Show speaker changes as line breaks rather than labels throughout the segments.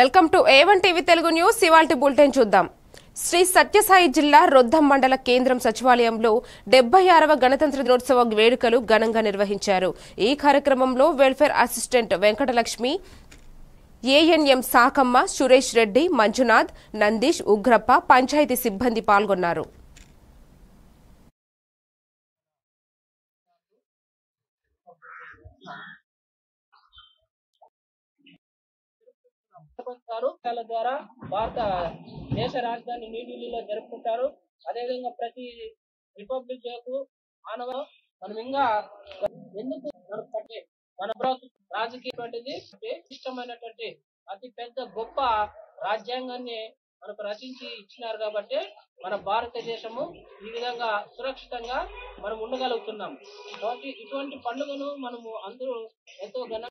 Welcome to A1 TV Telugu news. ఇవాల్టి bulletin చూద్దాం. శ్రీ సత్యసాయి జిల్లా రొద్దం మండల కేంద్రం సచివాలయంలో 76వ గణతంత్ర దినోత్సవ వేడుకలు ఘనంగా నిర్వహించారు. ఈ కార్యక్రమంలో welfare assistant Venkatalakshmi, ANM Sakamma, Suresh Reddy, Manjunath, Nandeesh, Ugrappa, panchayat సిబ్బంది పాల్గొన్నారు.
ద్వారా భారత దేశ రాజధాని న్యూఢిల్లీలో జరుపుకుంటారు. అదేవిధంగా ప్రతి రిపబ్లిక్ డేకు మనం ఇంకా ఎందుకు మన రాజకీయటువంటిది ఇష్టమైనటువంటి అతి పెద్ద గొప్ప రాజ్యాంగాన్ని మనకు రచించి ఇచ్చినారు కాబట్టి మన భారతదేశము ఈ విధంగా సురక్షితంగా మనం ఉండగలుగుతున్నాం. కాబట్టి ఇటువంటి పండుగను మనము అందరూ ఎంతో ఘనంగా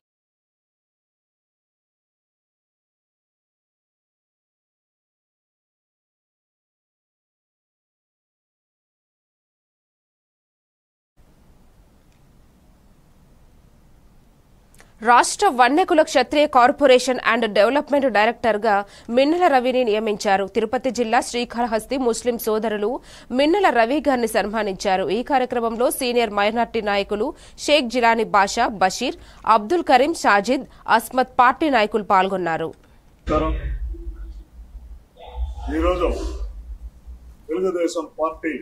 రాష్ట్ర వన్యకుల క్షత్రియ కార్పొరేషన్ అండ్ డెవలప్మెంట్ డైరెక్టర్ గా మిన్నెల రవిని నియమించారు. తిరుపతి జిల్లా శ్రీకాళహస్తి ముస్లిం సోదరులు మిన్నెల రవి గారిని సన్మానించారు. ఈ కార్యక్రమంలో సీనియర్ మైనార్టీ నాయకులు షేక్ జిలానీ బాషా, బషీర్, అబ్దుల్ కరీం, షాజిద్, అస్మత్ పార్టీ నాయకులు పాల్గొన్నారు.
తెలుగుదేశం పార్టీ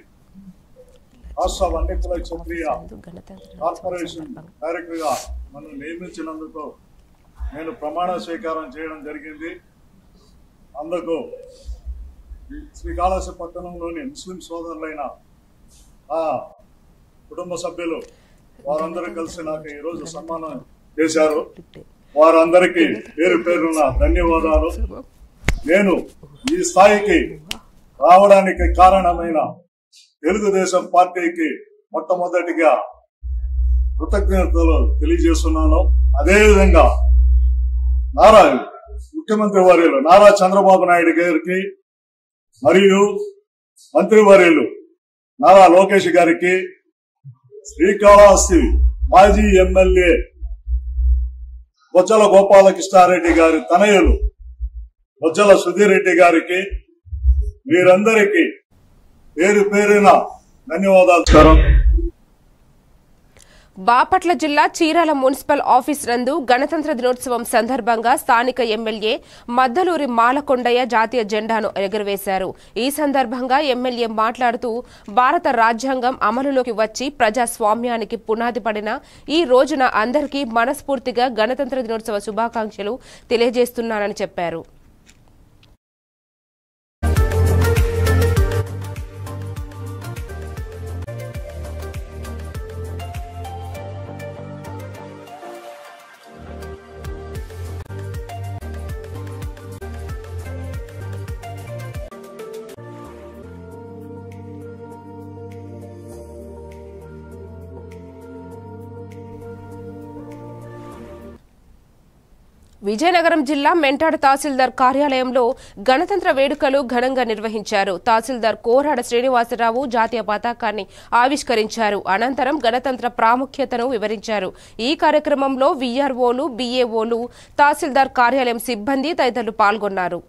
రాష్ట్ర వన్యకుల క్షత్రియ కార్పొరేషన్ డైరెక్టర్ గా నన్ను నియమించినందుకు నేను ప్రమాణ స్వీకారం చేయడం జరిగింది. అందుకు శ్రీకాళహస్తి పట్టణంలోని ముస్లిం సోదరులైన ఆ కుటుంబ సభ్యులు వారందరూ కలిసి నాకు ఈరోజు సన్మానం చేశారు. వారందరికీ పేరు పేరున ధన్యవాదాలు. నేను ఈ స్థాయికి రావడానికి కారణమైన తెలుగుదేశం పార్టీకి మొట్టమొదటిగా కృతజ్ఞతలు తెలియజేస్తున్నాను. అదేవిధంగా ముఖ్యమంత్రి వర్యులు నారా చంద్రబాబు నాయుడు గారికి మరియు మంత్రివర్యులు నారా లోకేష్ గారికి, శ్రీకాళహస్తి మాజీ ఎమ్మెల్యే బొజ్జల గోపాలకృష్ణారెడ్డి గారి తనయులు బొజ్జల సుధీర్ రెడ్డి గారికి, వీరందరికీ పేరు పేరున ధన్యవాదాలు.
బాపట్ల జిల్లా చీరాల మున్సిపల్ ఆఫీస్ నందు గణతంత్ర దినోత్సవం సందర్భంగా స్థానిక ఎమ్మెల్యే మద్దలూరి మాలకొండయ్య జాతీయ జెండాను ఎగురవేశారు. ఈ సందర్భంగా ఎమ్మెల్యే మాట్లాడుతూ భారత రాజ్యాంగం అమలులోకి వచ్చి ప్రజాస్వామ్యానికి పునాది పడిన ఈ రోజున అందరికీ మనస్ఫూర్తిగా గణతంత్ర దినోత్సవ శుభాకాంక్షలు తెలియజేస్తున్నానని చెప్పారు. విజయనగరం జిల్లా మెంటాడ తహసీల్దార్ కార్యాలయంలో గణతంత్ర వేడుకలు ఘనంగా నిర్వహించారు. తహసీల్దార్ కోరాడ శ్రీనివాసరావు జాతీయ పతాకాన్ని ఆవిష్కరించారు. అనంతరం గణతంత్ర ప్రాముఖ్యతను వివరించారు. ఈ కార్యక్రమంలో వీఆర్ఓలు, బీఏఓలు, తహసీల్దార్ కార్యాలయం సిబ్బంది తదితరులు పాల్గొన్నారు.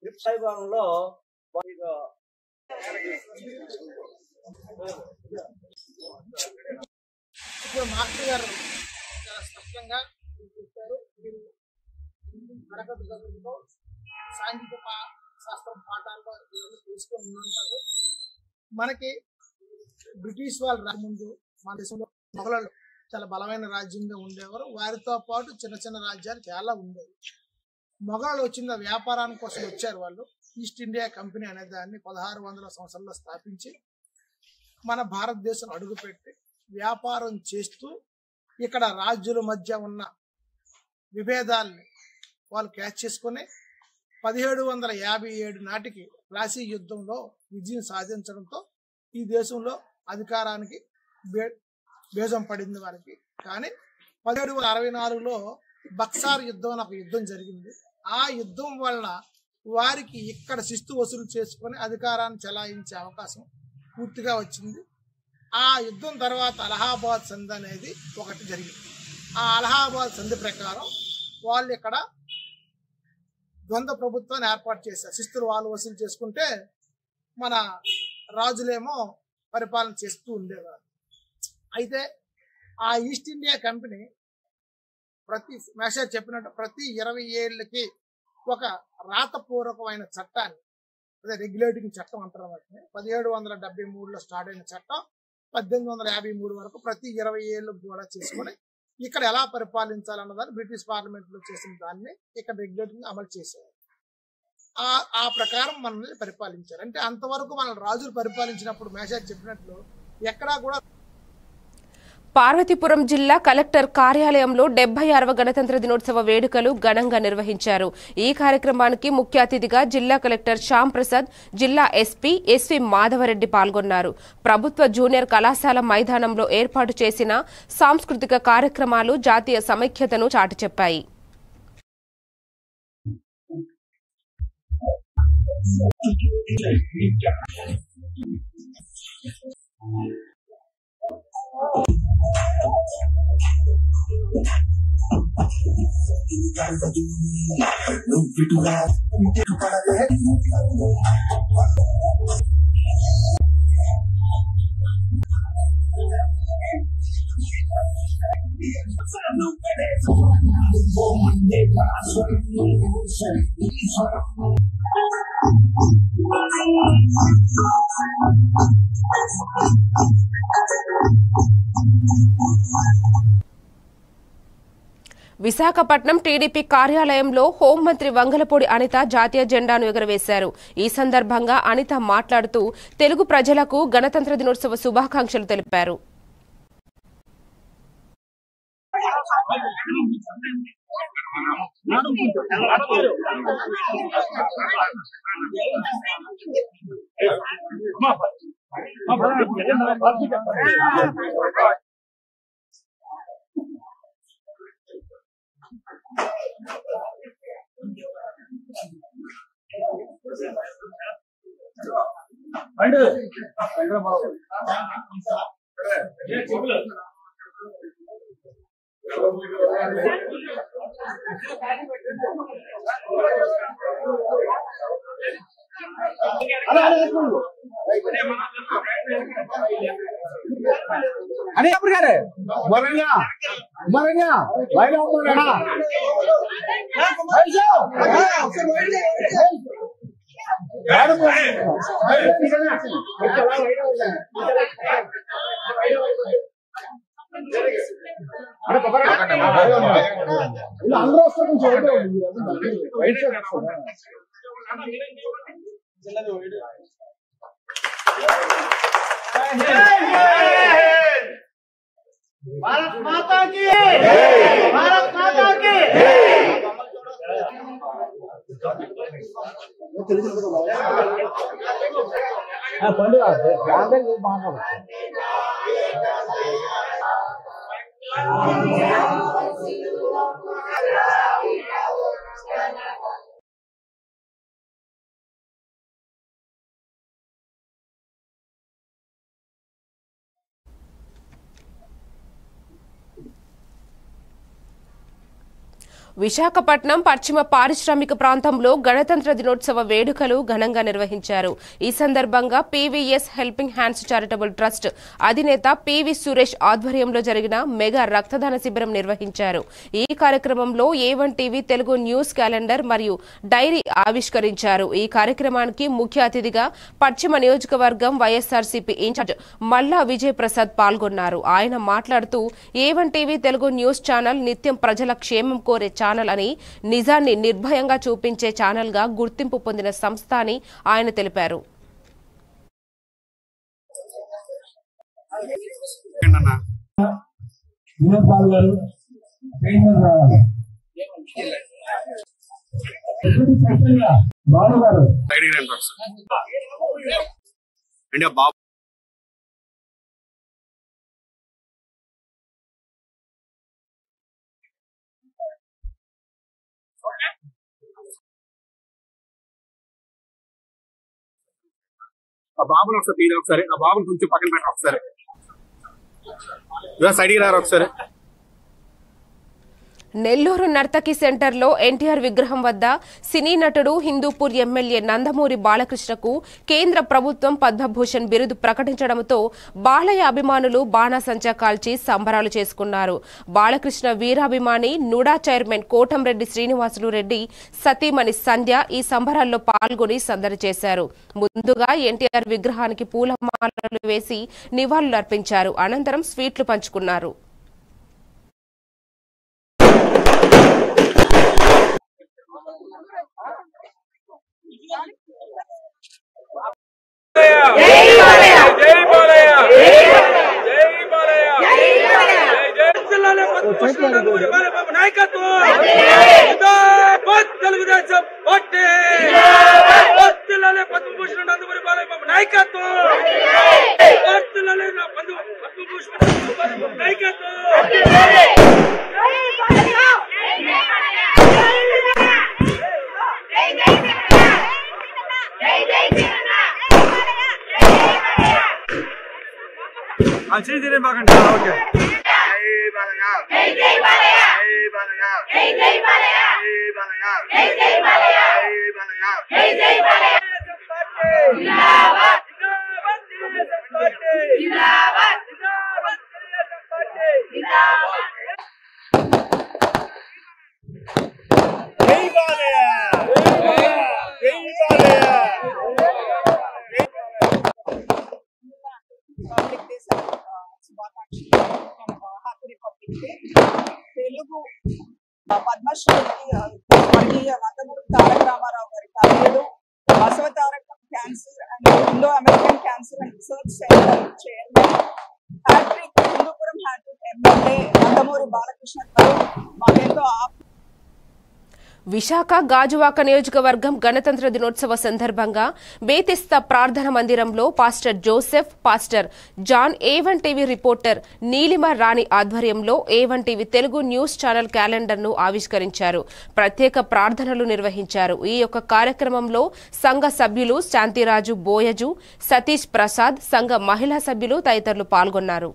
విభాగంలో మాస్టర్ గారు చాలా స్పష్టంగా సాంఘిక శాస్త్రం పాఠాల్లో తీసుకొని ఉంటారు. మనకి బ్రిటిష్ వాళ్ళు రాకముందు మన దేశంలో మొఘలు చాలా బలమైన రాజ్యంగా ఉండేవారు. వారితో పాటు చిన్న చిన్న రాజ్యాలు చాలా ఉండేవి. మొఘలు వచ్చిన వ్యాపారాని కోసం వచ్చారు. వాళ్ళు ఈస్ట్ ఇండియా కంపెనీ అనే దాన్ని 1600 సంవత్సరంలో స్థాపించి మన భారతదేశం అడుగుపెట్టి వ్యాపారం చేస్తూ ఇక్కడ రాజ్యుల మధ్య ఉన్న విభేదాల్ని వాళ్ళు క్యాచ్ చేసుకుని 1757 నాటికి ప్లాసీ యుద్ధంలో విజయం సాధించడంతో ఈ దేశంలో అధికారానికి బేజం పడింది వారికి. కానీ 1764లో బక్సార్ యుద్ధం అని ఒక యుద్ధం జరిగింది. ఆ యుద్ధం వల్ల వారికి ఇక్కడ శిస్తు వసూలు చేసుకొని అధికారాన్ని చెలాయించే అవకాశం పూర్తిగా వచ్చింది. ఆ యుద్ధం తర్వాత అలహాబాద్ సంధి అనేది ఒకటి జరిగింది. ఆ అలహాబాద్ సంధి ప్రకారం వాళ్ళు ఇక్కడ ద్వంద్వ ప్రభుత్వాన్ని ఏర్పాటు చేశారు. శిస్తులు వాళ్ళు వసూలు చేసుకుంటే మన రాజులేమో పరిపాలన చేస్తూ ఉండేవారు. అయితే ఆ ఈస్ట్ ఇండియా కంపెనీ మేషర్ చెప్పినట్టు ప్రతి 20 ఏళ్ళకి ఒక రాతపూర్వకమైన చట్టాన్ని, అదే రెగ్యులేటింగ్ చట్టం అంటారు వాటిని, 1773లో స్టార్ట్ అయిన చట్టం 1853 వరకు ప్రతి 20 ఏళ్ళకు కూడా చేసుకుని ఇక్కడ ఎలా పరిపాలించాలన్నదాన్ని బ్రిటిష్ పార్లమెంట్ లో చేసిన దాన్ని ఇక్కడ రెగ్యులేటింగ్ అమలు చేసేవారు. ఆ ప్రకారం మనల్ని పరిపాలించారు. అంటే అంతవరకు మన రాజులు పరిపాలించినప్పుడు మేషర్ చెప్పినట్లు ఎక్కడా కూడా.
పార్వతీపురం జిల్లా కలెక్టర్ కార్యాలయంలో 76వ గణతంత్ర దినోత్సవ వేడుకలు ఘనంగా నిర్వహించారు. ఈ కార్యక్రమానికి ముఖ్య అతిథిగా జిల్లా కలెక్టర్ శ్యామ్ ప్రసాద్, జిల్లా ఎస్పీ ఎస్వి మాధవరెడ్డి పాల్గొన్నారు. ప్రభుత్వ జూనియర్ కళాశాల మైదానంలో ఏర్పాటు చేసిన సాంస్కృతిక కార్యక్రమాలు జాతీయ సమైక్యతను చాటి చెప్పాయి. విశాఖపట్నం టీడీపీ కార్యాలయంలో హోంమంత్రి వంగలపూడి అనిత జాతీయ జెండాను ఎగురవేశారు. ఈ సందర్భంగా అనిత మాట్లాడుతూ తెలుగు ప్రజలకు గణతంత్ర దినోత్సవ శుభాకాంక్షలు తెలిపారు.
अरे अब क्या रे मरनिया मरनिया भाई लोग बोल रहा भाई जाओ यार अरे पकड़ ಇಲ್ಲ ಅಂದ್ರೆ ಅಷ್ಟೇ ಜೋಡಿ ವೈಟ್ भारत माता की भारत माता की
విశాఖపట్నం పశ్చిమ పారిశ్రామిక ప్రాంతంలో గణతంత్ర దినోత్సవ వేడుకలు ఘనంగా నిర్వహించారు. ఈ సందర్భంగా PVS helping hands charitable trust అధినేత పివి సురేష్ ఆధ్వర్యంలో జరిగిన మెగా రక్తదాన శిబిరం నిర్వహించారు. ఈ కార్యక్రమంలో A1 TV Telugu news calendar మరియు డైరీ ఆవిష్కరించారు. ఈ కార్యక్రమానికి ముఖ్య అతిథిగా పశ్చిమ నియోజకవర్గం వైఎస్ఆర్సీపీ ఇన్ఛార్జ్ మల్లా విజయ్ ప్రసాద్ పాల్గొన్నారు. ఆయన మాట్లాడుతూ A1 TV Telugu news channel నిత్యం ప్రజల క్షేమం కోరే ఛానల్ అని, నిజాన్ని నిర్భయంగా చూపించే ఛానల్ గా గుర్తింపు పొందిన సంస్థ అని ఆయన తెలిపారు.
ఆ బాబుని ఒకసారి తీయడం ఒకసారి, ఆ బాబుని కొంచెం పక్కన పెట్టండి ఒకసారి, సైడ్కి రారు ఒకసారి.
నెల్లూరు నర్తకి సెంటర్లో ఎన్టీఆర్ విగ్రహం వద్ద సినీ నటుడు హిందూపూర్ ఎమ్మెల్యే నందమూరి బాలకృష్ణకు కేంద్ర ప్రభుత్వం పద్మభూషణ్ బిరుదు ప్రకటించడంతో బాలయ్య అభిమానులు బాణాసంచా కాల్చి సంబరాలు చేసుకున్నారు. బాలకృష్ణ వీరాభిమాని నుడా చైర్మన్ కోటంరెడ్డి శ్రీనివాసులు రెడ్డి సతీమణి సంధ్య ఈ సంబరాల్లో పాల్గొని సందడి చేశారు. ముందుగా ఎన్టీఆర్ విగ్రహానికి పూలమాలలు వేసి నివాళులర్పించారు. అనంతరం స్వీట్లు పంచుకున్నారు.
తెలుగు పద్మశ్రీ స్వర్గీయ నందమూరి తారక రామారావు గారి తనయుడు Basavataraka cancer and Indo American cancer and research centre chairman hattrick Hindupuram hattrick MLA Nandamuri Balakrishna గారు మాకెంతో
విశాఖ గాజువాక నియోజకవర్గం గణతంత్ర దినోత్సవ సందర్భంగా బేతిస్తా ప్రార్థన మందిరంలో pastor Joseph, pastor John, A1 TV reporter Neelima Rani ఆధ్వర్యంలో A1 TV Telugu news channel క్యాలెండర్ను ఆవిష్కరించారు. ప్రత్యేక ప్రార్థనలు నిర్వహించారు. ఈ యొక్క కార్యక్రమంలో సంఘ సభ్యులు శాంతిరాజు బోయజు, సతీష్ ప్రసాద్, సంఘ మహిళా సభ్యులు తదితరులు పాల్గొన్నారు.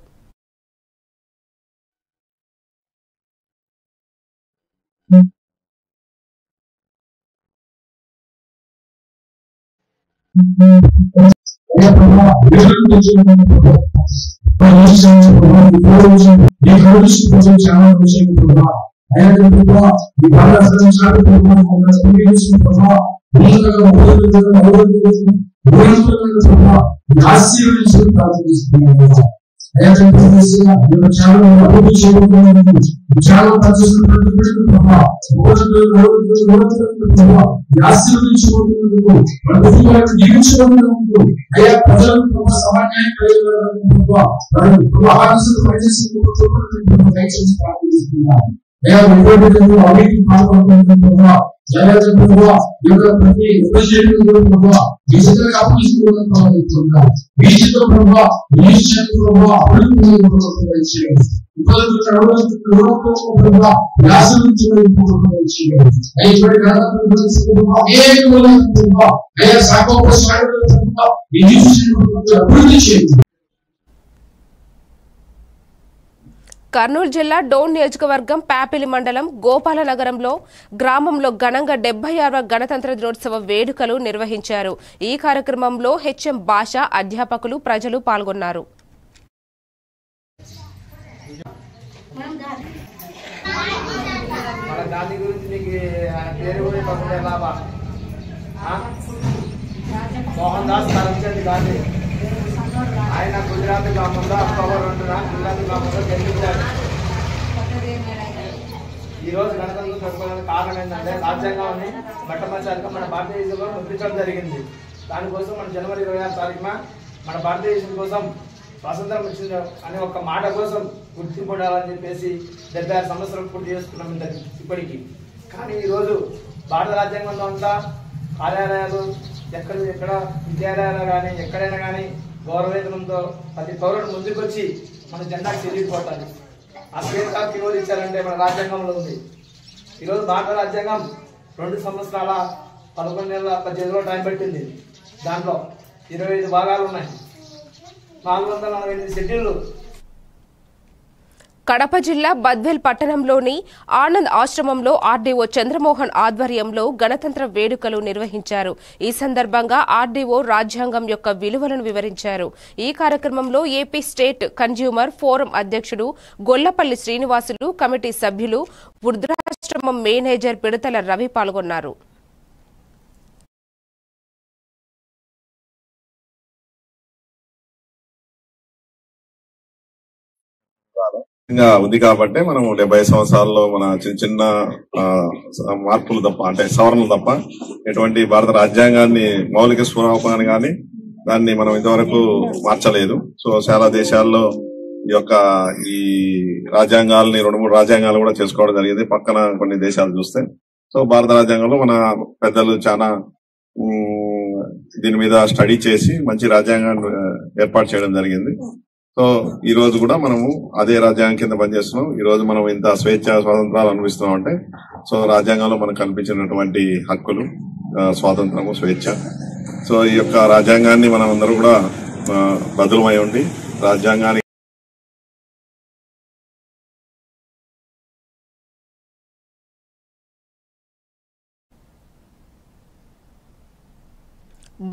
కర్నూలు జిల్లా డోన్ నియోజకవర్గం పాపిలి మండలం గోపాలనగరంలో గ్రామంలో ఘనంగా 76వ గణతంత్ర దినోత్సవ వేడుకలు నిర్వహించారు. ఈ కార్యక్రమంలో HM భాష, అధ్యాపకులు, ప్రజలు పాల్గొన్నారు.
ఆయన గుజరాత్ గ్రామంలో అక్టోబర్ 2న గుజరాత్ గ్రామంలో జన్మించారు. ఈ రోజు గణతంత్ర జరుపుకోవడానికి కారణం ఏంటంటే రాజ్యాంగాన్ని మొట్టమొదటిసారిగా మన భారతదేశంలో ముద్రించడం జరిగింది. దానికోసం మన జనవరి 26వ తారీఖున మన భారతదేశం కోసం స్వాతంత్రం వచ్చింది అనే ఒక మాట కోసం గుర్తింపు ఉండాలని చెప్పేసి 76 సంవత్సరాలు పూర్తి చేసుకున్నాం ఇప్పటికీ. కానీ ఈరోజు భారత రాజ్యాంగంలో అంతా కార్యాలయాలు ఎక్కడ విద్యాలయాలు కానీ ఎక్కడైనా కానీ గౌరవేతనంతో ప్రతి పౌరుడు ముందుకొచ్చి మన జెండాకి తెలియకపోతారు. ఆ పేరు కాకి ఈరోజు ఇచ్చారంటే మన రాజ్యాంగంలో ఉంది. ఈరోజు భారత రాజ్యాంగం 2 సంవత్సరాల 11 నెలల 18 రోజులు టైం పెట్టింది. దాంట్లో 25 భాగాలు ఉన్నాయి, 448 షెడ్యూళ్ళు.
కడప జిల్లా బద్వేల్ పట్టణంలోని ఆనంద్ ఆశ్రమంలో ఆర్డీఓ చంద్రమోహన్ ఆధ్వర్యంలో గణతంత్ర వేడుకలు నిర్వహించారు. ఈ సందర్భంగా ఆర్డీఓ రాజ్యాంగం యొక్క విలువలను వివరించారు. ఈ కార్యక్రమంలో ఏపీ స్టేట్ కన్జ్యూమర్ ఫోరం అధ్యక్షుడు గొల్లపల్లి శ్రీనివాసులు, కమిటీ సభ్యులు, వృద్ధాశ్రమం మేనేజర్ పిడతల రవి పాల్గొన్నారు.
ఉంది కాబట్టి మనం 70 సంవత్సరాల్లో మన చిన్న చిన్న మార్పులు తప్ప, అంటే సవరణలు తప్ప ఎటువంటి భారత రాజ్యాంగాన్ని మౌలిక స్వరూపాన్ని కానీ దాన్ని మనం ఇంతవరకు మార్చలేదు. సో చాలా దేశాల్లో ఈ రాజ్యాంగాలని 2-3 రాజ్యాంగాలు కూడా చేసుకోవడం జరిగింది పక్కన కొన్ని దేశాలు చూస్తే. సో భారత రాజ్యాంగంలో మన పెద్దలు చాలా దీని మీద స్టడీ చేసి మంచి రాజ్యాంగాన్ని ఏర్పాటు చేయడం జరిగింది. సో ఈ రోజు కూడా మనము అదే రాజ్యాంగం కింద పనిచేస్తున్నాం. ఈ రోజు మనం ఇంత స్వేచ్ఛ స్వాతంత్రాలు అనుభవిస్తున్నాం అంటే సో రాజ్యాంగంలో మనకు కల్పించినటువంటి హక్కులు, స్వాతంత్రము, స్వేచ్ఛ. సో ఈ యొక్క రాజ్యాంగాన్ని మనం అందరూ కూడా బదులమై ఉండి రాజ్యాంగానికి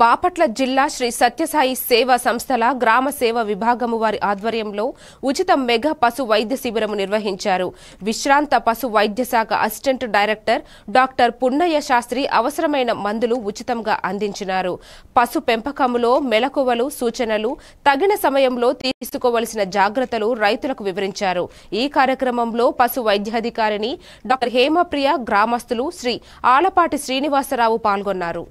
బాపట్ల జిల్లా శ్రీ సత్యసాయి సేవా సంస్థల గ్రామ సేవ విభాగము వారి ఆధ్వర్యంలో ఉచిత మెగా పశు వైద్య శిబిరము నిర్వహించారు. విశ్రాంత పశు వైద్య శాఖ assistant director doctor Punnayya Sastri అవసరమైన మందులు ఉచితంగా అందించినారు. పశు పెంపకములో మెలకువలు, సూచనలు, తగిన సమయంలో తీసుకోవలసిన జాగ్రత్తలు రైతులకు వివరించారు. ఈ కార్యక్రమంలో పశు వైద్యాధికారిని డాక్టర్ హేమప్రియ, గ్రామస్తులు శ్రీ ఆలపాటి శ్రీనివాసరావు పాల్గొన్నారు.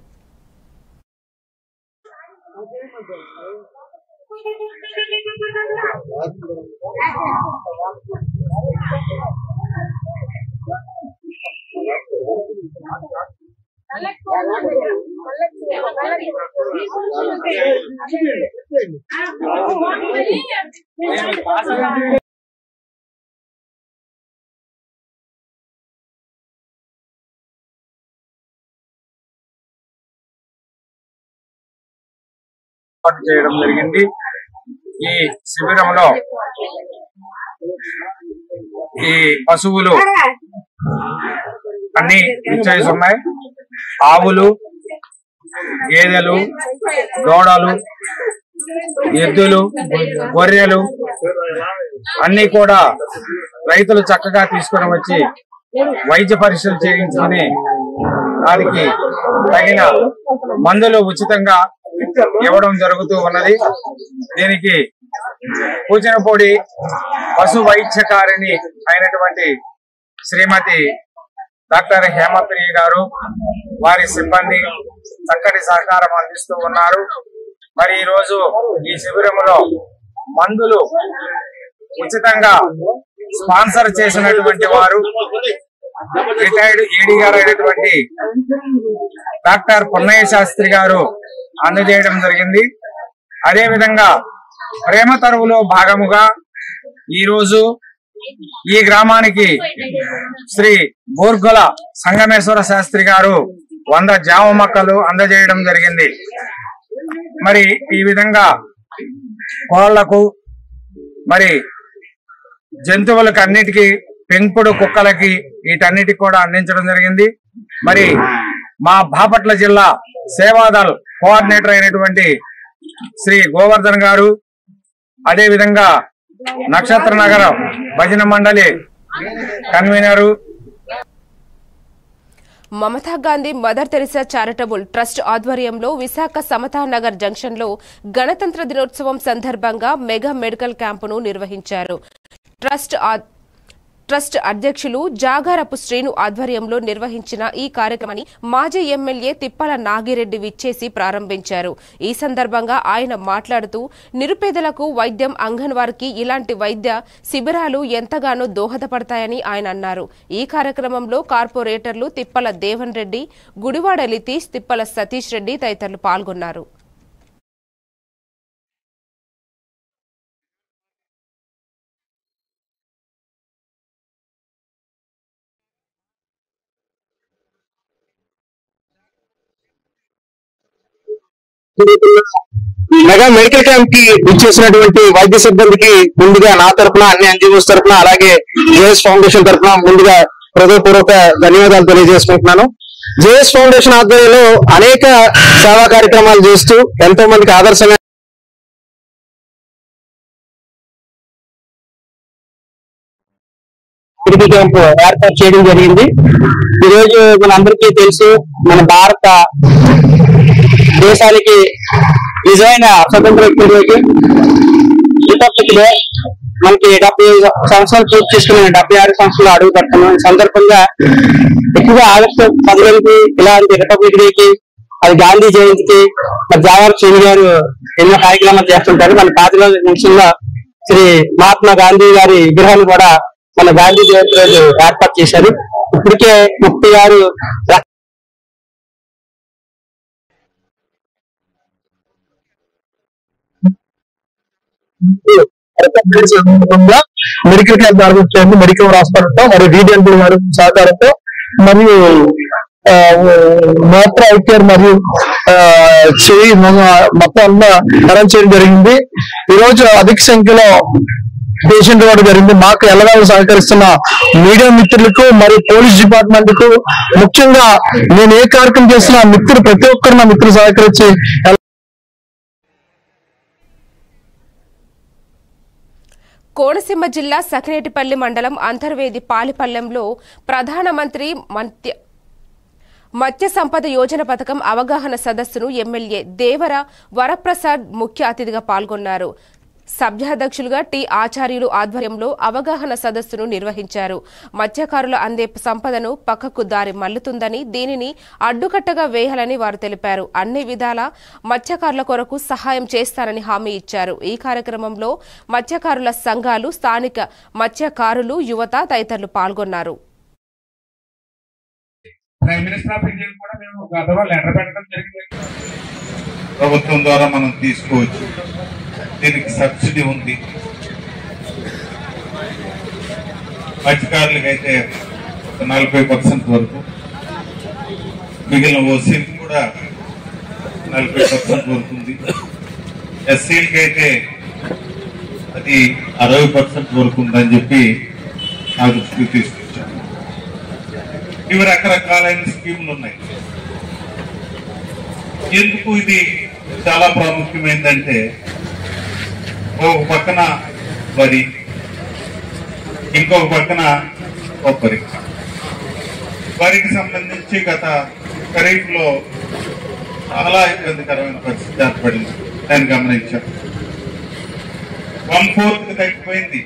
చేయడం జరిగింది. ఈ శిబిరంలో ఈ పశువులు అన్ని ఇచ్చేసి ఉన్నాయి. ఆవులు, గేదెలు, దూడలు, ఎద్దులు, గొర్రెలు అన్ని కూడా రైతులు చక్కగా తీసుకొని వచ్చి వైద్య పరీక్షలు చేయించుకుని దానికి తగిన మందులు ఉచితంగా ఇవ్వడం జరుగుతూ ఉన్నది. దీనికి పూజనపూడి పశు వైద్యకారిణి అయినటువంటి శ్రీమతి డాక్టర్ హేమప్రియ గారు, వారి సిబ్బంది చక్కటి సహకారం అందిస్తూ ఉన్నారు. మరి ఈ రోజు ఈ శిబిరంలో మందులు ఉచితంగా స్పాన్సర్ చేసినటువంటి వారు రిటైర్డ్ ఏడీ గారు అయినటువంటి డాక్టర్ పున్నయ్య శాస్త్రి గారు అందజేయడం జరిగింది. అదే విధంగా ప్రేమ తరువులో భాగముగా ఈ రోజు ఈ గ్రామానికి శ్రీ బోర్గొల సంగమేశ్వర శాస్త్రి గారు 100 జామ మొక్కలు అందజేయడం జరిగింది. మరి ఈ విధంగా కోళ్లకు, మరి జంతువులకు అన్నిటికీ, పెంపుడు కుక్కలకి, వీటన్నిటికి కూడా అందించడం జరిగింది. మరి మా బాపట్ల జిల్లా సేవాదల్ కోఆర్డినేటర్ అయినటువంటి శ్రీ గోవర్ధన్ గారు, అదే విధంగా నక్షత్ర నగర భజన మండలి convener
Mamata Gandhi mother Teresa charitable trust ఆధ్వర్యంలో విశాఖ సమతానగర్ జంక్షన్లో గణతంత్ర దినోత్సవం సందర్భంగా మెగా మెడికల్ క్యాంపును నిర్వహించారు. ట్రస్ట్ అధ్యక్షులు జాగారపు శ్రీను ఆధ్వర్యంలో నిర్వహించిన ఈ కార్యక్రమాన్ని మాజీ ఎమ్మెల్యే తిప్పల నాగిరెడ్డి విచ్చేసి ప్రారంభించారు. ఈ సందర్భంగా ఆయన మాట్లాడుతూ నిరుపేదలకు వైద్యం, అంగన్వాడీకి ఇలాంటి వైద్య శిబిరాలు ఎంతగానో దోహదపడతాయని ఆయన అన్నారు. ఈ కార్యక్రమంలో కార్పొరేటర్లు తిప్పల దేవన్ రెడ్డి, గుడివాడ లితీష్, తిప్పల సతీష్ రెడ్డి తదితరులు పాల్గొన్నారు.
మెగా మెడికల్ క్యాంప్ కి ఇచ్చేసినటువంటి వైద్య సిబ్బందికి ముందుగా నా తరఫున, అన్ని ఎన్జిఓస్ తరఫున, అలాగే జేఎస్ ఫౌండేషన్ తరఫున ముందుగా హృదయపూర్వక ధన్యవాదాలు తెలియజేసుకుంటున్నాను. జేఎస్ ఫౌండేషన్ ఆధ్వర్యంలో అనేక సేవా కార్యక్రమాలు చేస్తూ ఎంతో మందికి ఆదర్శంగా మెడికల్ క్యాంప్ ఏర్పాటు చేయడం జరిగింది. ఈరోజు మనందరికీ తెలుసు, మన భారత దేశానికి నిజమైన స్వతంత్ర రోజు రిపబ్లిక్ డే. మనకి 70 సంవత్సరాలు పూర్తి చేసుకున్న 76 సంవత్సరాలు అడుగు పెడుతున్నాం. ఈ సందర్భంగా ఎక్కువగా ఆగస్టు 15కి ఇలాంటి రిపబ్లిక్ డేకి, అది గాంధీ జయంతికి మరి జావర్ శ్రీని గారు ఎన్నో కార్యక్రమాలు చేస్తుంటారు. మన పాతిలో నిమిషంలో శ్రీ మహాత్మా గాంధీ గారి విగ్రహాలు కూడా మన గాంధీ జయంతి రోజు ఏర్పాటు చేశారు. ఇప్పటికే 36 medical camp organise medical hospital మరియు రీడియల్ వారి సహకారంతో మరియు నేత్ర ఐకేర్ మరియు చెయ్యి మొత్తం అంతా అరేంజ్ చేయడం జరిగింది. ఈ రోజు అధిక సంఖ్యలో పేషెంట్ కూడా జరిగింది. మాకు ఎల్లవేళ సహకరిస్తున్న మీడియా మిత్రులకు మరియు పోలీస్ డిపార్ట్మెంట్ కు, ముఖ్యంగా నేను ఏ కార్యక్రమం చేసినా మిత్రులు ప్రతి ఒక్కరు నా మిత్రులు సహకరించి
కోనసీమ జిల్లా సకినేటిపల్లి మండలం అంతర్వేది పాలిపల్లెంలో ప్రధానమంత్రి మత్స్య సంపద యోజన పథకం అవగాహన సదస్సును ఎమ్మెల్యే దేవర వరప్రసాద్ ముఖ్య అతిథిగా పాల్గొన్నారు. సభ్యాధ్యక్షులుగా టి ఆచార్యులు ఆధ్వర్యంలో అవగాహన సదస్సును నిర్వహించారు. మత్స్యకారులు అందే సంపదను పక్కకు దారి మళ్లుతుందని, దీనిని అడ్డుకట్టగా వేయాలని వారు తెలిపారు. అన్ని విధాల మత్స్యకారుల కొరకు సహాయం చేస్తారని హామీ ఇచ్చారు. ఈ కార్యక్రమంలో మత్స్యకారుల సంఘాలు, స్థానిక మత్స్యకారులు, యువత తదితరులు పాల్గొన్నారు.
ప్రభుత్వం ద్వారా మనం తీసుకోవచ్చు. దీనికి సబ్సిడీ ఉంది. మత్స్యకారులకైతే 40% వరకు, మిగిలిన ఓసీలకు కూడా 40% వరకు ఉంది. ఎస్సీలకి అయితే అది 60% వరకు ఉందని చెప్పి నా దృష్టికి తీసుకొచ్చాను. ఇవి రకరకాలైన స్కీములు ఉన్నాయి. ఎందుకు ఇది చాలా ప్రాముఖ్యమైందంటే, ఒక పక్కన వరి, ఇంకొక పక్కన కొబ్బరి. వరికి సంబంధించి గత ఖరీఫ్ లో చాలా ఇబ్బందికరమైన పరిస్థితి ఏర్పడింది. నేను గమనించాను. 1/4 తగ్గిపోయింది.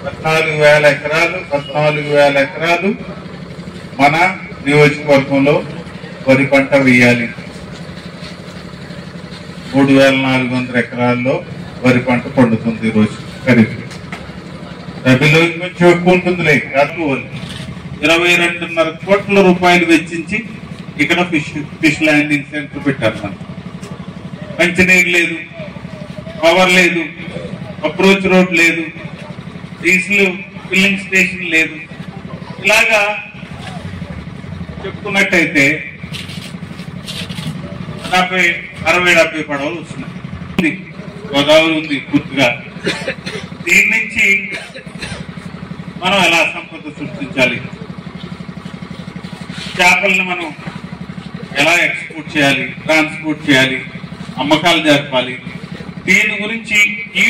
14,000 ఎకరాలు మన నియోజకవర్గంలో వరి పంట వేయాలి. 3,400 ఎకరాల్లో వరి పంట పండుతుంది ఈరోజు ఖరీఫ్. రబీలో కొంచెం ఎక్కువ ఉంటుందిలే. కాదు, 22.5 కోట్ల రూపాయలు వెచ్చించి ఇక్కడ ఫిష్ ల్యాండింగ్ సెంటర్ పెట్టారు. మనం మంచినీరు లేదు, పవర్ లేదు, అప్రోచ్ రోడ్ లేదు, డీజిల్ ఫిల్లింగ్ స్టేషన్ లేదు. ఇలాగా చెప్పుకున్నట్టయితే 60-70 పడవలు వస్తున్నాయి. గోదావరి ఉంది పూర్తిగా. దీని నుంచి మనం ఎలా సంపద సృష్టించాలి, చేపలను మనం ఎలా ఎక్స్పోర్ట్ చేయాలి, ట్రాన్స్పోర్ట్ చేయాలి, అమ్మకాలు జరపాలి, దీని గురించి ఈ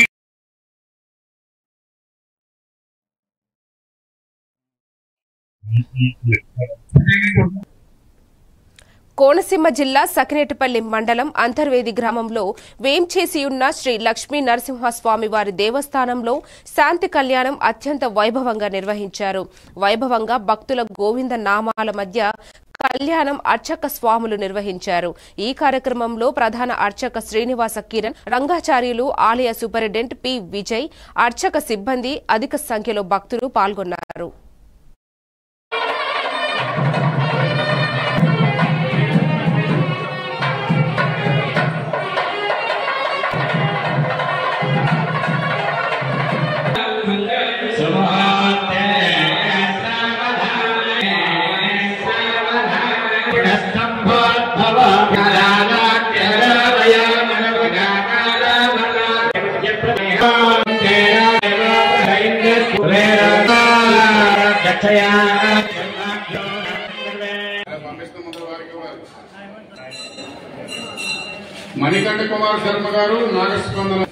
కోనసీమ జిల్లా సకినేటిపల్లి మండలం అంతర్వేది గ్రామంలో వేంచేసి ఉన్న శ్రీ లక్ష్మీ నరసింహస్వామి వారి దేవస్థానంలో శాంతి కళ్యాణం అత్యంత వైభవంగా నిర్వహించారు. వైభవంగా భక్తుల గోవింద నామాల మధ్య కళ్యాణం అర్చక స్వాములు నిర్వహించారు. ఈ కార్యక్రమంలో ప్రధాన అర్చక శ్రీనివాస కిరణ్, రంగాచార్యులు, ఆలయ సూపరింటెండెంట్ పి విజయ్, అర్చక సిబ్బంది, అధిక సంఖ్యలో భక్తులు పాల్గొన్నారు.
మణికంఠ కుమార్ శర్మ గారు నాగస్పందన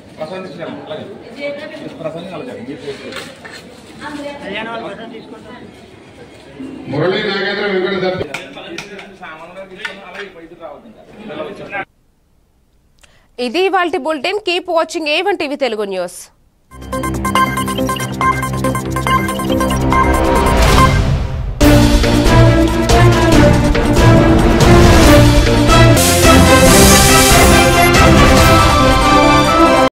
మురళీ నాగేంద్ర వెంకట దత్త.
ఇది ఇవాల్టి bulletin. Keep watching A1 TV Telugu news.